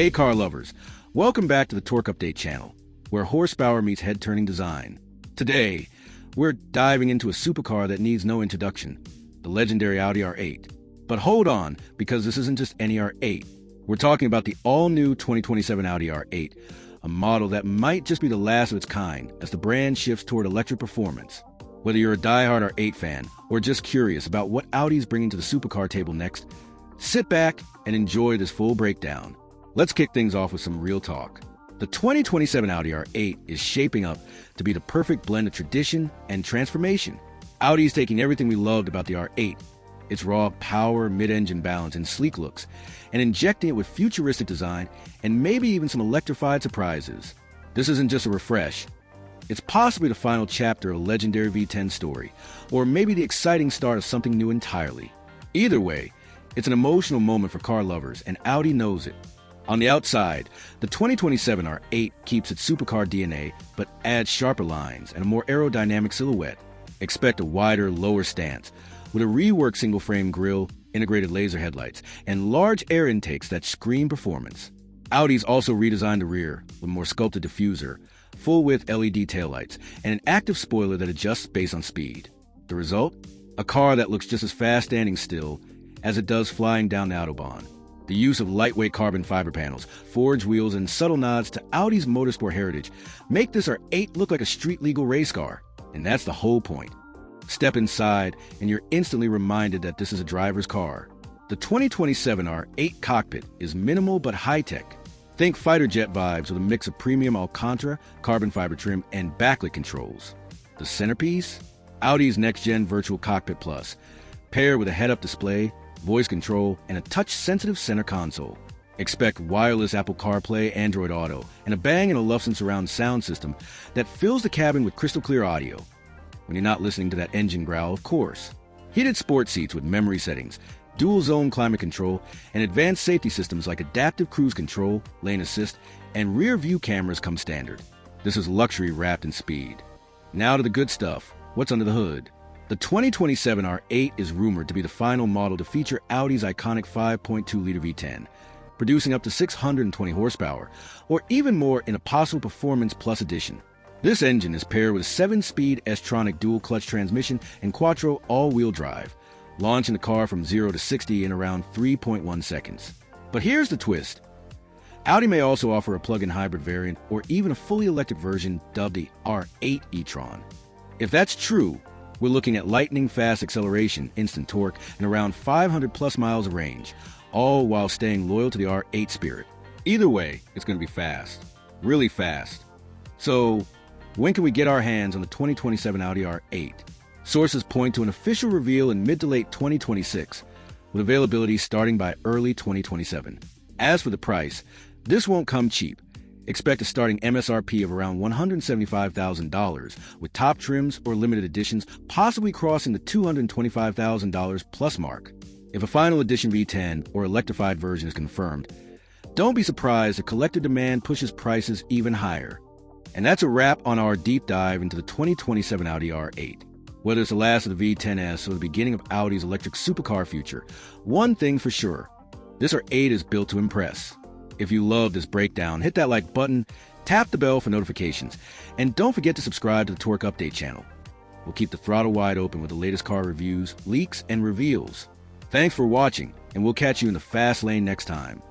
Hey car lovers, welcome back to the Torque Update channel, where horsepower meets head-turning design. Today, we're diving into a supercar that needs no introduction, the legendary Audi R8. But hold on, because this isn't just any R8. We're talking about the all-new 2027 Audi R8, a model that might just be the last of its kind as the brand shifts toward electric performance. Whether you're a die-hard R8 fan or just curious about what Audi's bringing to the supercar table next, sit back and enjoy this full breakdown. Let's kick things off with some real talk. The 2027 Audi R8 is shaping up to be the perfect blend of tradition and transformation. Audi's taking everything we loved about the R8, its raw power, mid-engine balance, and sleek looks, and injecting it with futuristic design and maybe even some electrified surprises. This isn't just a refresh. It's possibly the final chapter of a legendary V10 story, or maybe the exciting start of something new entirely. Either way, it's an emotional moment for car lovers, and Audi knows it. On the outside, the 2027 R8 keeps its supercar DNA, but adds sharper lines and a more aerodynamic silhouette. Expect a wider, lower stance, with a reworked single-frame grille, integrated laser headlights, and large air intakes that scream performance. Audi's also redesigned the rear, with more sculpted diffuser, full-width LED taillights, and an active spoiler that adjusts based on speed. The result? A car that looks just as fast standing still as it does flying down the Autobahn. The use of lightweight carbon fiber panels, forged wheels, and subtle nods to Audi's motorsport heritage make this R8 look like a street-legal race car. And that's the whole point. Step inside, and you're instantly reminded that this is a driver's car. The 2027 R8 cockpit is minimal but high-tech. Think fighter jet vibes with a mix of premium Alcantara, carbon fiber trim, and backlit controls. The centerpiece? Audi's next-gen Virtual Cockpit Plus, paired with a head-up display, voice control, and a touch-sensitive center console. Expect wireless Apple CarPlay, Android Auto, and a Bang & Olufsen surround sound system that fills the cabin with crystal-clear audio. When you're not listening to that engine growl, of course. Heated sports seats with memory settings, dual-zone climate control, and advanced safety systems like adaptive cruise control, lane assist, and rear-view cameras come standard. This is luxury wrapped in speed. Now to the good stuff. What's under the hood? The 2027 R8 is rumored to be the final model to feature Audi's iconic 5.2-liter V10, producing up to 620 horsepower, or even more in a possible Performance Plus edition. This engine is paired with a 7-speed S-tronic dual-clutch transmission and quattro all-wheel drive, launching the car from 0 to 60 in around 3.1 seconds. But here's the twist. Audi may also offer a plug-in hybrid variant or even a fully electric version dubbed the R8 e-tron. If that's true, we're looking at lightning-fast acceleration, instant torque, and around 500-plus miles of range, all while staying loyal to the R8 spirit. Either way, it's going to be fast. Really fast. So, when can we get our hands on the 2027 Audi R8? Sources point to an official reveal in mid to late 2026, with availability starting by early 2027. As for the price, this won't come cheap. Expect a starting MSRP of around $175,000, with top trims or limited editions possibly crossing the $225,000 plus mark. If a final edition V10 or electrified version is confirmed, don't be surprised if collector demand pushes prices even higher. And that's a wrap on our deep dive into the 2027 Audi R8. Whether it's the last of the V10s or the beginning of Audi's electric supercar future, one thing for sure, this R8 is built to impress. If you love this breakdown, hit that like button, tap the bell for notifications, and don't forget to subscribe to the Torque Update channel. We'll keep the throttle wide open with the latest car reviews, leaks, and reveals. Thanks for watching, and we'll catch you in the fast lane next time.